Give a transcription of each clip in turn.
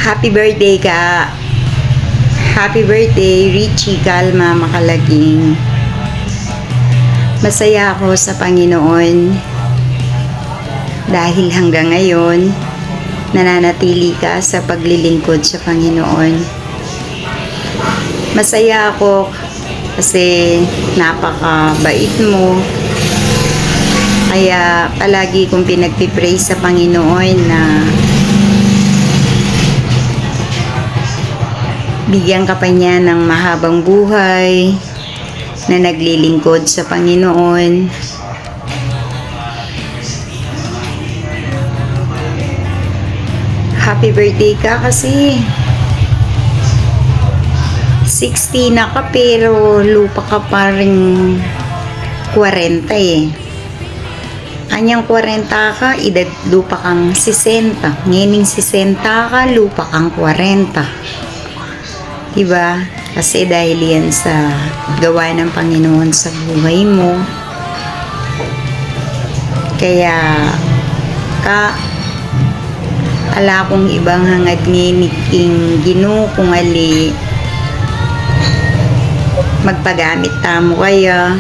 Happy birthday ka. Happy birthday, Richie Calma Makalaging. Masaya ako sa Panginoon dahil hanggang ngayon nananatili ka sa paglilingkod sa Panginoon. Masaya ako kasi napakabait mo. Kaya palagi kong pinagpipray sa Panginoon na bigyan ka pa niya ng mahabang buhay na naglilingkod sa Panginoon. Happy birthday ka kasi 60 na ka pero lupa ka pa rin 40 eh. Anyang 40 ka, edad lupa kang 60. Ngayon 60 ka, lupa kang 40. Diba? Kasi dahil yan sa gawa ng Panginoon sa buhay mo. Kaya ala kong ibang hangad nginiking Ginoo kung ali magpagamit tamo kaya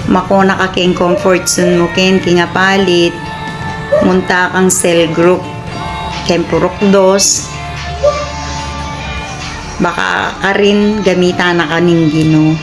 makona ka king comfort zone mo ken kingapalit munta kang cell group ken purok dos baka ka rin gamitan na kaning Ginoo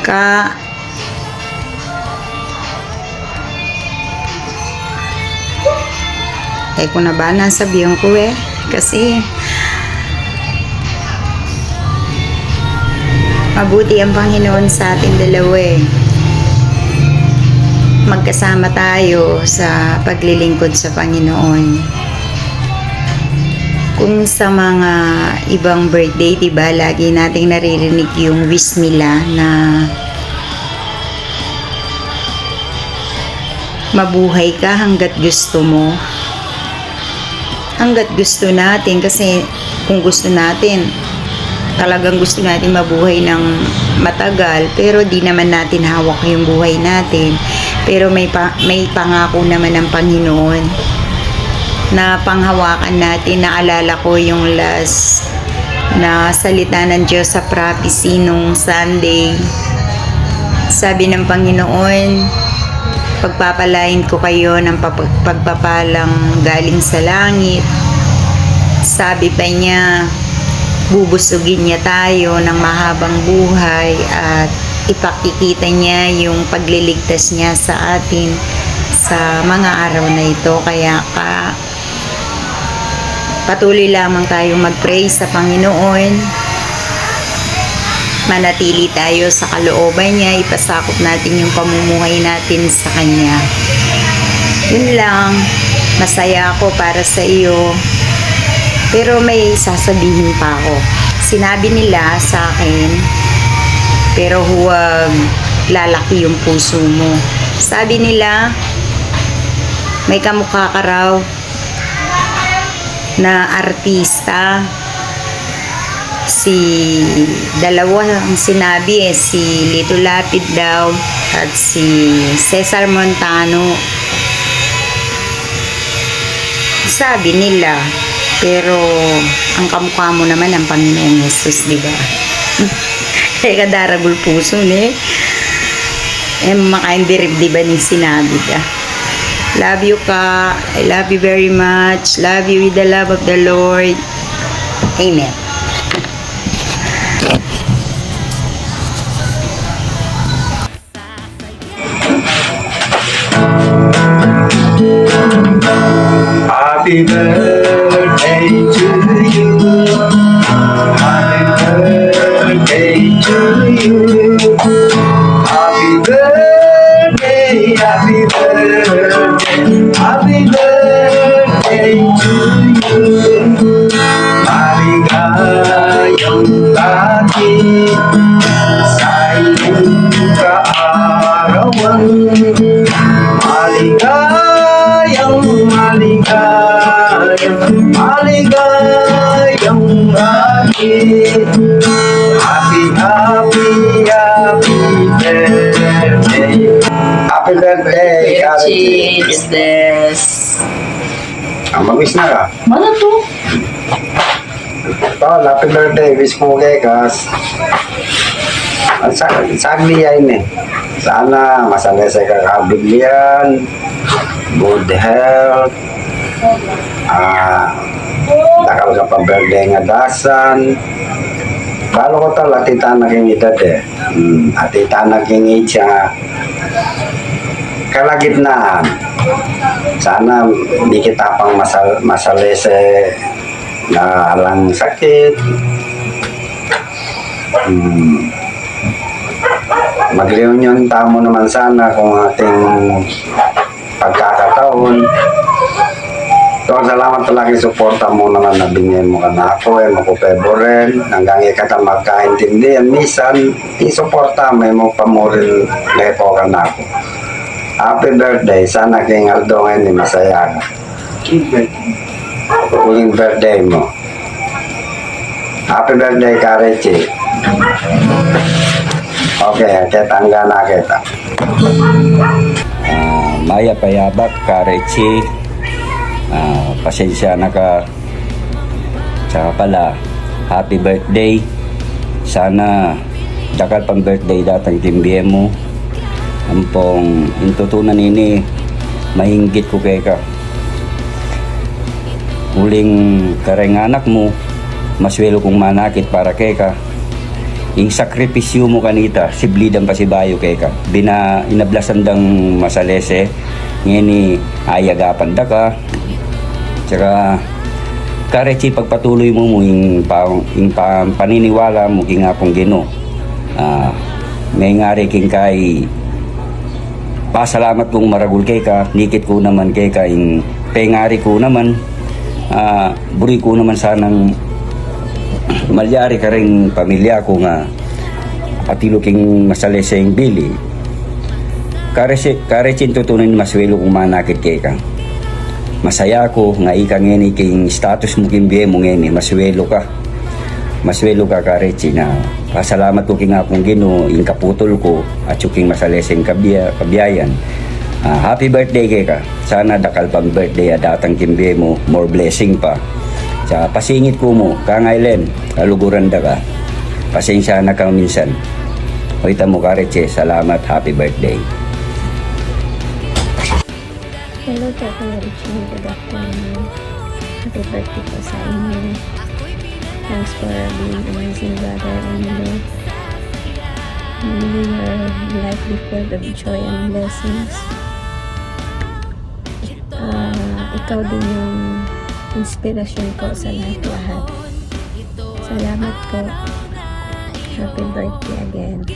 ka ko na ba nasabihan ko kasi mabuti ang Panginoon sa ating dalawa magkasama tayo sa paglilingkod sa Panginoon. Kung sa mga ibang birthday, diba, lagi nating naririnig yung wish nila na mabuhay ka hanggat gusto mo. Hanggat gusto natin kasi kung gusto natin talagang gusto natin mabuhay ng matagal pero di naman natin hawak yung buhay natin pero may pangako naman ng Panginoon na panghawakan natin. Naalala ko yung last na salita ng Diyos sa prophecy nung Sunday. Sabi ng Panginoon, pagpapalain ko kayo ng pagpapalang galing sa langit. Sabi pa niya, bubusugin niya tayo ng mahabang buhay at ipakikita niya yung pagliligtas niya sa atin sa mga araw na ito. Kaya patuloy lamang tayong mag-pray sa Panginoon. Manatili tayo sa kalooban niya. Ipasakop natin yung pamumuhay natin sa Kanya. Yun lang. Masaya ako para sa iyo. Pero may sasabihin pa ako. Sinabi nila sa akin, pero huwag lalaki yung puso mo. Sabi nila, may kamukha ka raw na artista. Dalawa ang sinabi si Lito Lapid daw at si Cesar Montano. Sabi nila, pero ang kamukha mo naman ang Panginoong Jesus, di ba? Kaya kadaragul puso ni. Makaindirib, di ba, ning sinabi ka? Love you ka. I love you very much. Love you with the love of the Lord. Amen. Happy birthday to you. Happy birthday to you. Happy birthday, happy birthday, happy birthday to you. Maligayang lagi sa iyong kaarawan. Maligayang lagi. Happy birthday. Happy birthday. Cheers, this. Mag-wish na ka. Mana to? Tol, happy birthday. Wish mo kay Kas. Sagli yan eh. Sana masanay sa kakabigyan. Good health. Dakal ka pa birthday nga dasan. Balo ko tol, atita naging edad eh. Atita naging age siya. Kalagitnaan. Sana hindi kita pang masalese na alang sakit. Mag-reunion tamo naman sana kung ating pagkakataon. So, salamat talaga yung suporta mo naman na binigyan mo ka na ako, makupebo rin. Hanggang ikata magkaintindihan. Minsan, isuporta mo pa mo rin lepo ka na ako. Happy birthday. Sana kay Aldo ngayon masaya ka. Uling birthday mo. Happy birthday, Karechi. Okay, ketangga na kita. Maya Payabak, Karechi. Pasensya na ka. Tsaka pala, happy birthday. Sana dakal pang birthday datang timbihe mo. Ampong intutunan ini mahinggit ko kay ka. Uling kareng anak mo, maswelo kong manakit para kay ka. Ing sakripisyo mo kanita, siblidan pa si Bayo kay ka. Inablasan dang masalese, ngini ayagapan da ka. Tsaka Karechi, pagpatuloy mo yung paniniwala mo king apong Ginoo. May ngari king kay pasalamat kong maragul kay ka, nikit ko naman kay ka, yung pengari ko naman, buri ko naman sanang malyari ka rin pamilya ko nga patilo king masalese yung bili. Karechi, tutunan maswelo kong manakit kay ka. Masaya ko nga ika ngeni king status mo king biye mo ngeni, maswelo ka Karechi, na pasalamat ko king akong Ginoo ing kaputol ko at yung masaleseng kabiyayan. Happy birthday kay ka. Sana dakal pang birthday at datang king biye mo, more blessing pa. Sa pasingit ko mo kangailen kaluguran da ka, pasensya na kang minsan. Hoy mo Karechi, salamat, happy birthday. Hello po, Kuya Richie. Good afternoon. Happy birthday po sa inyo. Thanks for being amazing brother and Lord. May your life be filled of joy and blessings. Ikaw din yung inspirasyon ko sa lahat. Salamat po. Happy birthday again.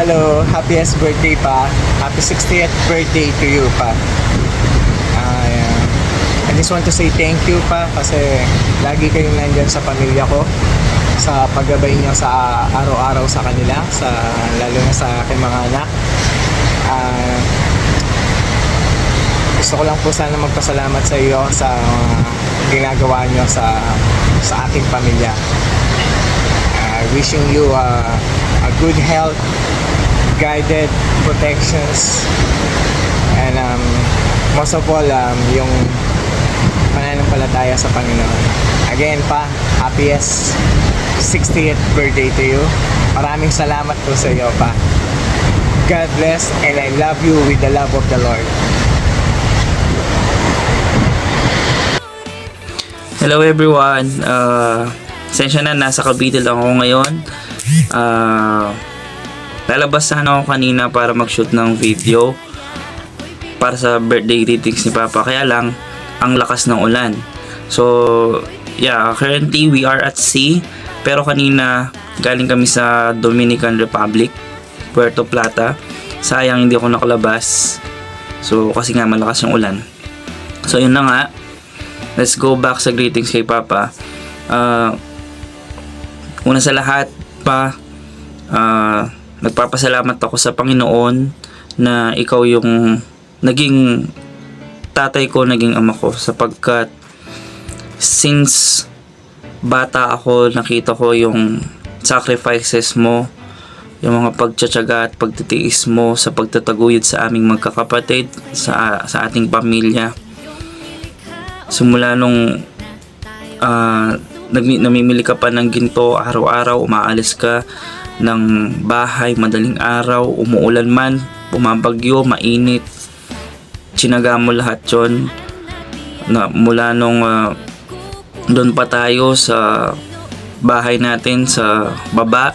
Hello, happiest birthday pa. Happy 60th birthday to you pa. I just want to say thank you pa kasi lagi kayong nandyan sa pamilya ko, sa paggabay niyo sa araw-araw sa kanila, lalo na sa aking mga anak. Gusto ko lang po sana magpasalamat sa iyo sa ginagawa niyo sa aking pamilya. Wishing you a good health, guided protections, and most of all, yung pananampalataya sa Panginoon. Again pa, happiest 60th birthday to you. Maraming salamat po sa iyo pa. God bless, and I love you with the love of the Lord. Hello everyone. Sensya na, nasa Cavite lang ako ngayon. Lalabas sana ako kanina para mag-shoot ng video para sa birthday greetings ni Papa. Kaya lang, ang lakas ng ulan. So, yeah, currently we are at sea. Pero kanina, galing kami sa Dominican Republic, Puerto Plata. Sayang hindi ako nakalabas. So, kasi nga malakas yung ulan. So, yun na nga. Let's go back sa greetings kay Papa. Una sa lahat pa, nagpapasalamat ako sa Panginoon na ikaw yung naging tatay ko, naging ama ko, sapagkat since bata ako, nakita ko yung sacrifices mo, yung mga pagtsatsaga at pagtitiis mo sa pagtataguyod sa aming magkakapatid, sa ating pamilya. Simula nung namimili ka pa ng ginto araw-araw, umaalis ka ng bahay madaling araw, umuulan man, bumabagyo, mainit, tsinaga mo lahat yon na mula nung doon pa tayo sa bahay natin sa baba,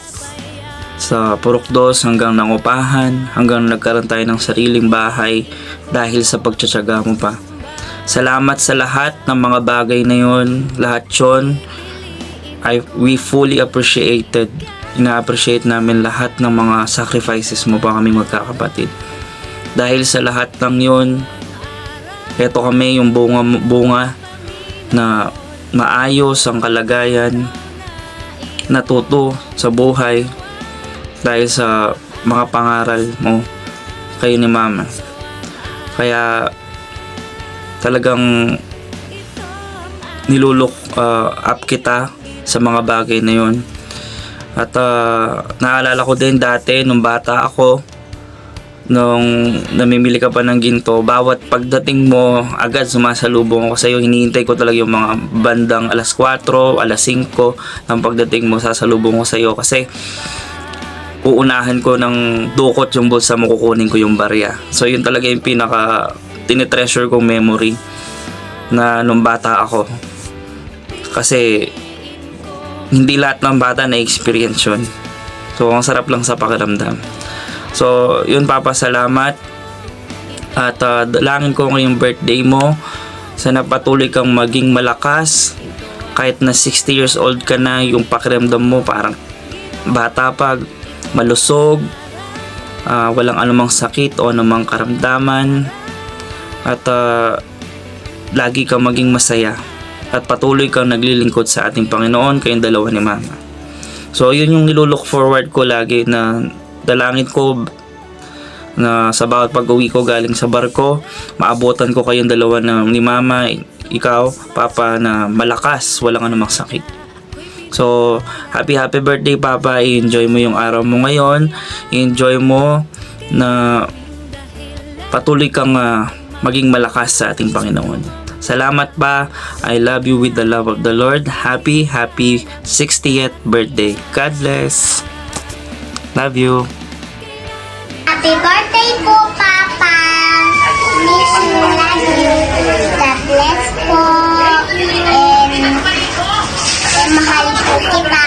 sa Purukdos hanggang Nangupahan, hanggang nagkaroon tayo ng sariling bahay dahil sa pagtsatsaga mo pa. Salamat sa lahat ng mga bagay na yon, lahat yon we fully appreciated. Ina-appreciate namin lahat ng mga sacrifices mo pa kami magkakapatid. Dahil sa lahat ng yon, eto kami yung bunga na maayos ang kalagayan, natuto sa buhay dahil sa mga pangaral mo kayo ni Mama. Kaya talagang nilulok up kita sa mga bagay na yon. At naalala ko din dati nung bata ako, nung namimili ka pa ng ginto, bawat pagdating mo agad sumasalubong ako sa iyo. Hinihintay ko talaga yung mga bandang alas 4, alas 5 ng pagdating mo, sasalubong ko sa iyo kasi uunahan ko ng dukot yung bulsa mo, kukunin ko yung barya. So yun talaga yung pinaka tinitreasure kong memory na nung bata ako, kasi hindi lahat ng bata na experience yun. So ang sarap lang sa pakiramdam. So yun, Papa, salamat. At dalangin ko ngayong birthday mo, sana patuloy kang maging malakas. Kahit na 60 years old ka na, yung pakiramdam mo parang bata pa, malusog, walang anumang sakit o anumang karamdaman. At lagi kang maging masaya at patuloy kang naglilingkod sa ating Panginoon, kayong dalawa ni Mama. So yun yung nilulook forward ko lagi, na dalangin ko na sa bawat pag-uwi ko galing sa barko, maabutan ko kayong dalawa ni Mama, ikaw, Papa, na malakas, walang anumang sakit. So happy birthday, Papa. I-enjoy mo yung araw mo ngayon. I-enjoy mo na patuloy kang maging malakas sa ating Panginoon. Salamat pa. I love you with the love of the Lord. Happy 60th birthday. God bless. Love you. Happy birthday po, Papa! Miss you, love you. God bless po. And mahal po kita.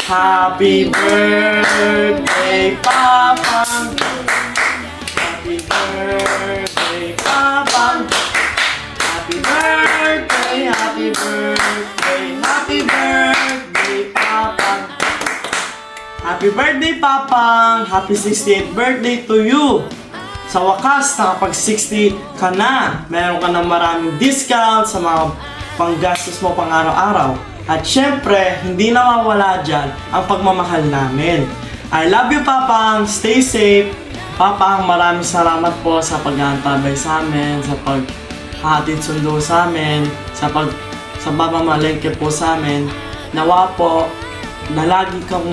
Happy birthday, Papa. Happy birthday, Papa. Happy birthday, happy birthday, happy birthday, Papa. Happy birthday, Papa. Happy 68th birthday to you. Sa wakas, nakapag-60 ka na. Meron ka ng maraming discount sa mga panggastos mo pang araw-araw. At syempre, hindi nawawala dyan ang pagmamahal namin. I love you, Papang. Stay safe. Papang, maraming salamat po sa pag-aantabay sa amin, sa paghahatid sundo sa amin, sa pamamalengke po sa amin. Nawa po na lagi kang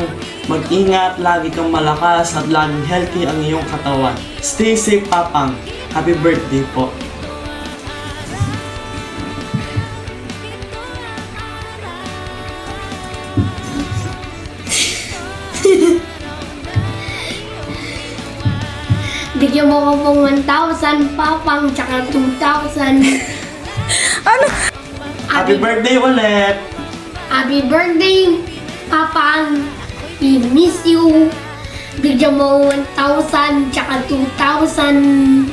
mag-ingat, lagi kang malakas, at laging healthy ang iyong katawan. Stay safe, Papang. Happy birthday po. Bigyan mo ko pong 1,000, Papang, tsaka 2,000. Happy birthday ulit! Happy birthday, Papang. We miss you. Bigyan mo 1,000, tsaka 2,000.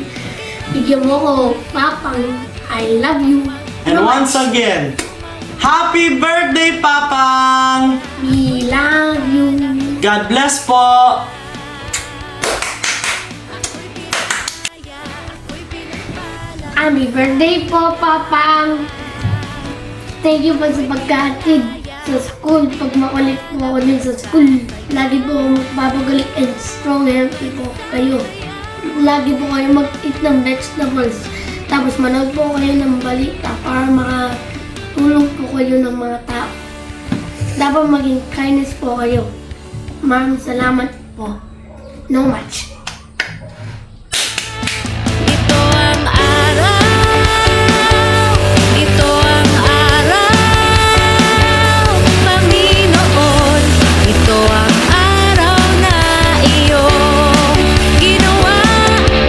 Bigyan mo ko, Papang. I love you. And once again, happy birthday, Papang! We love you. God bless po! Happy birthday po, Papang. Thank you po sa pagkahatid sa school. Pag makulit po ako din sa school, lagi po ako magpapagaling and strong healthy po kayo. Lagi po kayo mag-eat ng vegetables. Tapos manood po kayo ng balita para makatulong po kayo ng mga tao. Dapat maging kindness po kayo. Maraming salamat po. No much. Ito ang araw, ito ang araw, Panginoon. Ito ang araw na iyong ginawa.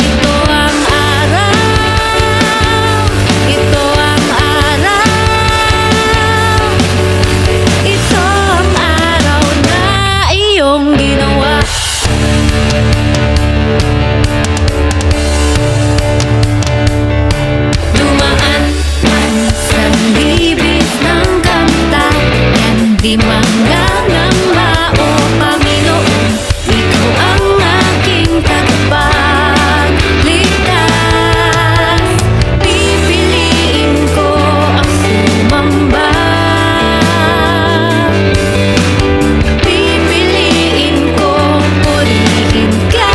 Ito ang araw, ito ang araw, ito ang araw na iyong ginawa. Dumaan man sa libis ng kamtayan, di manggangamba o Panginoon, ikaw ang aking tagapagligtas. Pipiliin ko ang sumamba, pipiliin ko purihin ka.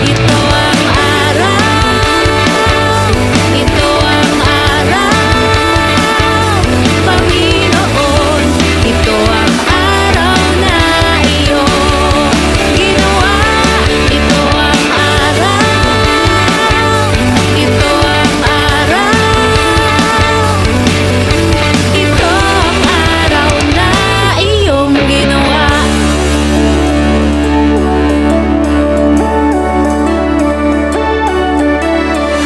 Ito ang araw, ito ang araw, Panginoon. Ito ang araw na iyong ginawa. Ito ang araw, ito ang araw, ito ang araw na iyong ginawa.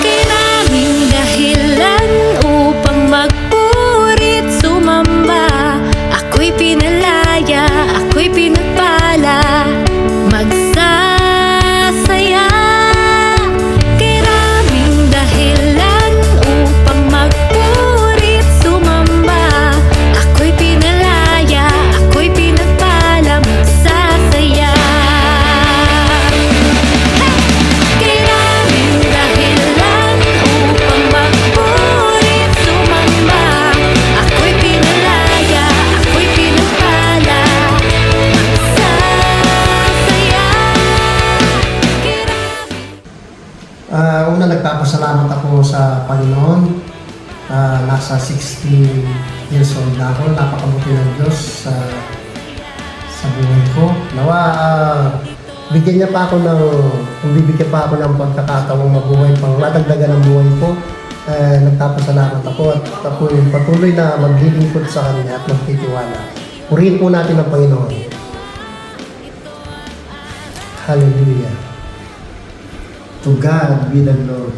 Maraming dahilan upang magpurit sumamba. Ako'y pinalaya, ako'y pinagpala, magsasaya. Maraming dahilan upang magpurit sumamba. Ako'y pinalaya, ako'y pinagpala, magsasaya. Maraming dahilan upang magpurit sumamba. Ako'y pinalaya, ako'y pinagpala, magsasaya. Una, nagpapasalamat ako sa Panginoon. Nasa 60 years old na ako. Napakabuti ng Diyos sa buhay ko. Nawa, bigyan niya pa ako kung bibigyan pa ako ng pagkakataong mabuhay pang madagdagan ng buhay ko. Nagpapasalamat ako at ako'y patuloy na maglilingkod sa Kanya at magtitiwala. Purihin po natin ang Panginoon. Hallelujah. To God be the glory.